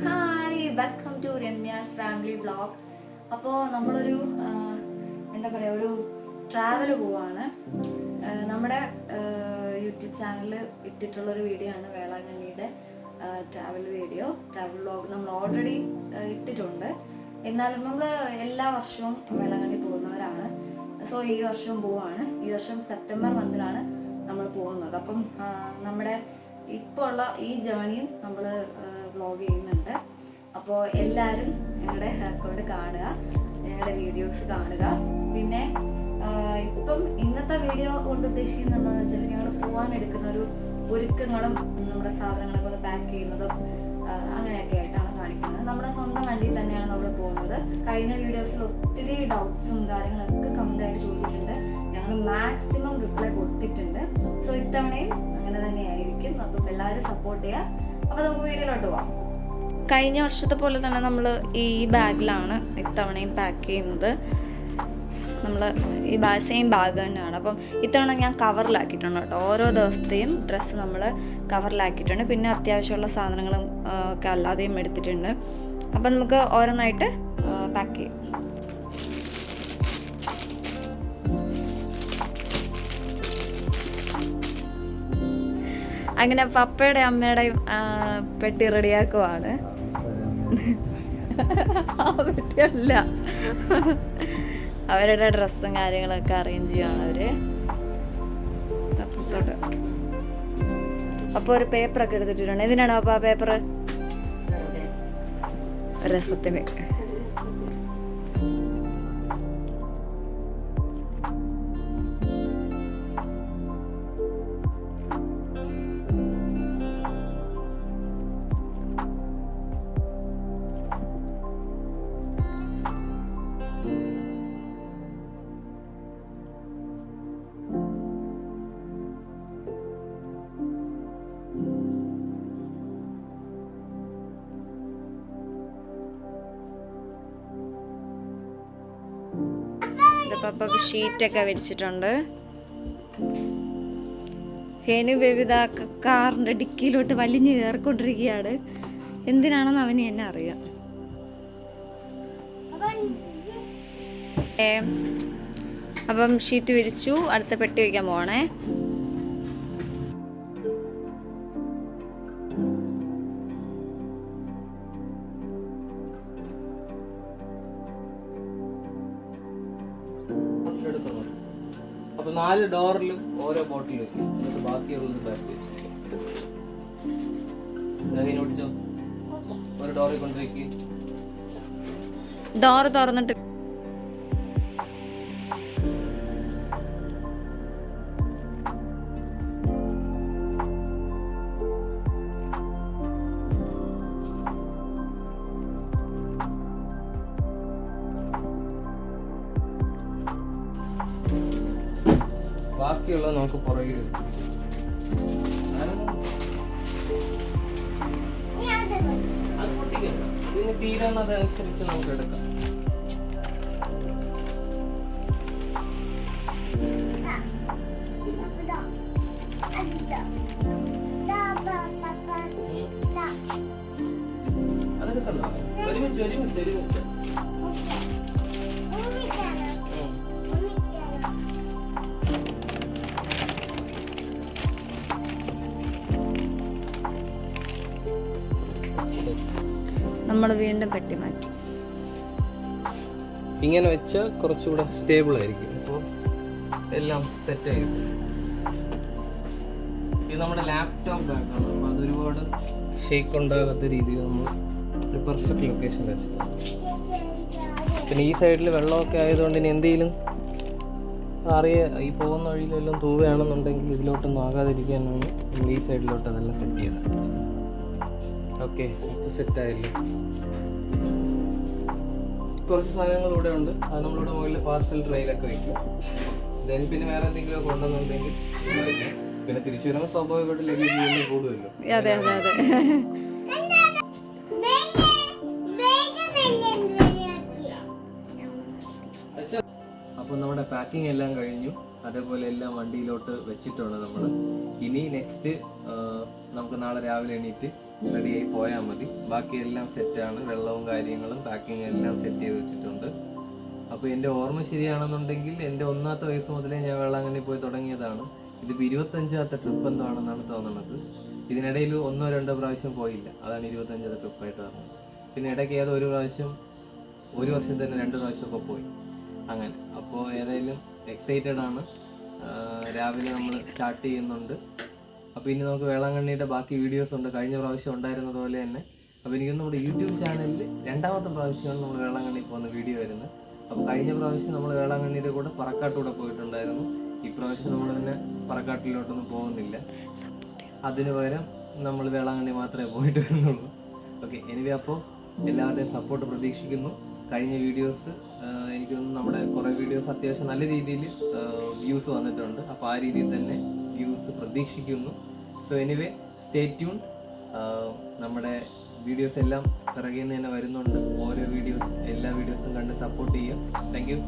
Hi, welcome to Ramya's family vlog. അപ്പോൾ നമ്മളൊരു എന്താ പറയുക, ഒരു ട്രാവൽ പോവാണ്. നമ്മുടെ യൂട്യൂബ് ചാനലിൽ ഇട്ടിട്ടുള്ളൊരു വീഡിയോ ആണ് വേളാങ്കണ്ണിയുടെ ട്രാവൽ വ്ളോഗ്. നമ്മൾ ഓൾറെഡി ഇട്ടിട്ടുണ്ട്. എന്നാലും നമ്മൾ എല്ലാ വർഷവും വേളാങ്കണ്ണി പോകുന്നവരാണ്. സോ ഈ വർഷവും പോവാണ്. ഈ വർഷം സെപ്റ്റംബർ മന്തിലാണ് നമ്മൾ പോകുന്നത്. അപ്പം നമ്മുടെ ഇപ്പോൾ ഉള്ള ഈ ജേണിയും നമ്മൾ വ്ളോഗ് ചെയ്യുന്നുണ്ട്. അപ്പോൾ എല്ലാവരും ഞങ്ങളുടെ അക്കൗണ്ട് കാണുക, ഞങ്ങളുടെ വീഡിയോസ് കാണുക. പിന്നെ ഇപ്പം ഇന്നത്തെ വീഡിയോ കൊണ്ട് ഉദ്ദേശിക്കുന്നത് എന്താണെന്ന് വെച്ചാൽ ഞങ്ങൾ പോകാനെടുക്കുന്ന ഒരു ഒരുക്കങ്ങളും നമ്മുടെ സാധനങ്ങളൊക്കെ ഒന്ന് പാക്ക് ചെയ്യുന്നതും അങ്ങനെയൊക്കെ ആയിട്ടാണ് കാണിക്കുന്നത്. നമ്മുടെ സ്വന്തം വണ്ടിയിൽ തന്നെയാണ് നമ്മൾ പോകുന്നത്. കഴിഞ്ഞ വീഡിയോസിൽ ഒത്തിരി ഡൗട്ട്സും കാര്യങ്ങളൊക്കെ കമൻ്റ് ആയിട്ട് ചോദിച്ചിട്ടുണ്ട്. ഞങ്ങൾ മാക്സിമം റിപ്ലൈ കൊടുത്തിട്ടുണ്ട്. സോ ഇത്തവണയും അങ്ങനെ തന്നെയായിരിക്കും. അപ്പം എല്ലാവരും സപ്പോർട്ട് ചെയ്യുക. അപ്പോൾ നമുക്ക് വീഡിയോയിലോട്ട് പോവാം. കഴിഞ്ഞ വർഷത്തെ പോലെ തന്നെ നമ്മൾ ഈ ബാഗിലാണ് ഇത്തവണയും പാക്ക് ചെയ്യുന്നത്. നമ്മൾ ഈ സെയിം ബാഗ് തന്നെയാണ്. അപ്പം ഇത്തവണ ഞാൻ കവറിലാക്കിയിട്ടുണ്ട് കേട്ടോ. ഓരോ ദിവസത്തെയും ഡ്രസ്സ് നമ്മൾ കവറിലാക്കിയിട്ടുണ്ട്. പിന്നെ അത്യാവശ്യമുള്ള സാധനങ്ങളും ഒക്കെ അല്ലാതെയും എടുത്തിട്ടുണ്ട്. അപ്പം നമുക്ക് ഓരോന്നായിട്ട് പാക്ക് ചെയ്യും. അങ്ങനെ പപ്പയുടെ അമ്മയുടെയും പെട്ടി റെഡിയാക്കുവാണ്. പെട്ടിയല്ല, അവരുടെ ഡ്രസ്സും കാര്യങ്ങളൊക്കെ അറേഞ്ച് ചെയ്യുകയാണ് അവര്. അപ്പൊ ഒരു പേപ്പറൊക്കെ എടുത്തിട്ടുണ്ട്. എന്തിനാണോ അപ്പൊ ആ പേപ്പർ? രസത്തിന്. പപ്പ ഷീറ്റൊക്കെ വിരിച്ചിട്ടുണ്ട്. ഹേനു ബേബിത കാറിന്റെ ഡിക്കിയിലോട്ട് വലിഞ്ഞു കയറിക്കൊണ്ടിരിക്കുകയാണ്. എന്തിനാണെന്ന് അവന് എന്നെ അറിയാം. അപ്പം ഷീറ്റ് വിരിച്ചു. അടുത്ത പെട്ടി വയ്ക്കാൻ പോണേ. അപ്പൊ 4 ഡോറിലും ഓരോ ബോട്ടിൽ വെക്കും. എന്നിട്ട് ബാക്കിയുള്ളത് പാക്ക് ചെയ്യിച്ചോ. ഒരു ഡോറിൽ കൊണ്ടുവയ്ക്ക്. ഡോറ് തുറന്നിട്ട് ബാക്കിയുള്ളത് നമുക്ക് പുറകിൽ അത് പൊട്ടിക്കണ്ട. ഇതിന് തീരുന്നതനുസരിച്ച് നമുക്ക് എടുക്കാം. അതെടുക്കണ്ട. ഒരുമിച്ച് നമ്മൾ വീണ്ടും പെട്ടി മാറ്റി. ഇങ്ങനെ വെച്ചാൽ കുറച്ചുകൂടെ സ്റ്റേബിൾ ആയിരിക്കും. അപ്പോൾ എല്ലാം സെറ്റ് ആയിരിക്കും. ഇത് നമ്മുടെ ലാപ്ടോപ്പ് ബാഗാണ്. അപ്പോൾ അതൊരുപാട് ഷേക്ക് ഉണ്ടാകാത്ത രീതിയിൽ നമ്മൾ ഒരു പെർഫെക്റ്റ് ലൊക്കേഷൻ വെച്ചു. പിന്നെ ഈ സൈഡിൽ വെള്ളമൊക്കെ ആയതുകൊണ്ട് ഇനി എന്തെങ്കിലും ഈ പോകുന്ന വഴിയിലെല്ലാം തൂവുകയാണെന്നുണ്ടെങ്കിൽ ഇതിലോട്ടൊന്നും ആകാതിരിക്കാനാണ് നമ്മൾ ഈ സൈഡിലോട്ട് അതെല്ലാം സെറ്റ് ചെയ്യുന്നത്. ഓക്കെ, ഇപ്പോൾ സെറ്റായില്ലേ. കുറച്ച് സാധനങ്ങൾ ഇവിടെ ഉണ്ട്. അത് നമ്മളിവിടെ മുകളിൽ പാർസൽ ട്രെയിലൊക്കെ വയ്ക്കും. ദെൻ പിന്നെ വേറെ എന്തെങ്കിലും കൊണ്ടുവന്നുണ്ടെങ്കിൽ പിന്നെ തിരിച്ചു വരുമ്പോൾ സ്വാഭാവികമായിട്ട് ലഗേജ് ചെയ്യുന്നത് കൂടുമല്ലോ. അതെ അതെ അതെ. അപ്പോൾ നമ്മുടെ പാക്കിംഗ് എല്ലാം കഴിഞ്ഞു. അതേപോലെ എല്ലാം വണ്ടിയിലോട്ട് വെച്ചിട്ടുണ്ട് നമ്മൾ. ഇനി നെക്സ്റ്റ് നമുക്ക് നാളെ രാവിലെ എണീറ്റ് റെഡിയായി പോയാൽ മതി. ബാക്കിയെല്ലാം സെറ്റാണ്. വെള്ളവും കാര്യങ്ങളും പാക്കിങ് എല്ലാം സെറ്റ് ചെയ്ത് വെച്ചിട്ടുണ്ട്. അപ്പോൾ എൻ്റെ ഓർമ്മ ശരിയാണെന്നുണ്ടെങ്കിൽ എൻ്റെ 1ാമത്തെ വയസ്സ് മുതലേ ഞാൻ വേളാങ്കണ്ണി പോയി തുടങ്ങിയതാണ്. ഇതിപ്പോൾ 25ാമത്തെ ട്രിപ്പ് എന്താണെന്നാണ് തോന്നുന്നത്. ഇതിനിടയിൽ 1 or 2 പ്രാവശ്യം പോയില്ല. അതാണ് 25ാമത്തെ ട്രിപ്പായിട്ട് പറഞ്ഞത്. പിന്നെ ഇടയ്ക്ക് ഏതോ ഒരു പ്രാവശ്യം, ഒരു വർഷം തന്നെ 2 പ്രാവശ്യമൊക്കെ പോയി അങ്ങനെ. അപ്പോൾ ഏതായാലും എക്സൈറ്റഡ് ആണ്. രാവിലെ നമ്മൾ സ്റ്റാർട്ട് ചെയ്യുന്നുണ്ട്. അപ്പോൾ ഇനി നമുക്ക് വേളാങ്കണ്ണിയുടെ ബാക്കി വീഡിയോസ് ഉണ്ട്, കഴിഞ്ഞ പ്രാവശ്യം ഉണ്ടായിരുന്നത് പോലെ തന്നെ. അപ്പോൾ എനിക്കൊന്ന് നമ്മുടെ യൂട്യൂബ് ചാനലിൽ 2ാമത്തെ പ്രാവശ്യമാണ് നമ്മൾ വേളാങ്കണ്ണി പോകുന്ന വീഡിയോ വരുന്നത്. അപ്പോൾ കഴിഞ്ഞ പ്രാവശ്യം നമ്മൾ വേളാങ്കണ്ണിയുടെ കൂടെ പറക്കാട്ടൂടെ പോയിട്ടുണ്ടായിരുന്നു. ഈ പ്രാവശ്യം നമ്മൾ തന്നെ പറക്കാട്ടിലോട്ടൊന്നും പോകുന്നില്ല. അതിന് പകരം നമ്മൾ വേളാങ്കണ്ണി മാത്രമേ പോയിട്ട് വരുന്നുള്ളൂ. ഓക്കെ, എനിവേ അപ്പോൾ എല്ലാവരുടെയും സപ്പോർട്ട് പ്രതീക്ഷിക്കുന്നു. കഴിഞ്ഞ വീഡിയോസ് എനിക്ക് തോന്നുന്നു നമ്മുടെ കുറേ വീഡിയോസ് അത്യാവശ്യം നല്ല രീതിയിൽ വ്യൂസ് വന്നിട്ടുണ്ട്. അപ്പോൾ ആ രീതിയിൽ തന്നെ വ്യൂസ് പ്രതീക്ഷിക്കുന്നു. So anyway stay tune. നമ്മുടെ വീഡിയോസ് എല്ലാം പിറകെ നിന്ന് തന്നെ വരുന്നുണ്ട്. ഓരോ വീഡിയോസ്, എല്ലാ വീഡിയോസും കണ്ട് സപ്പോർട്ട് ചെയ്യുക. Thank you.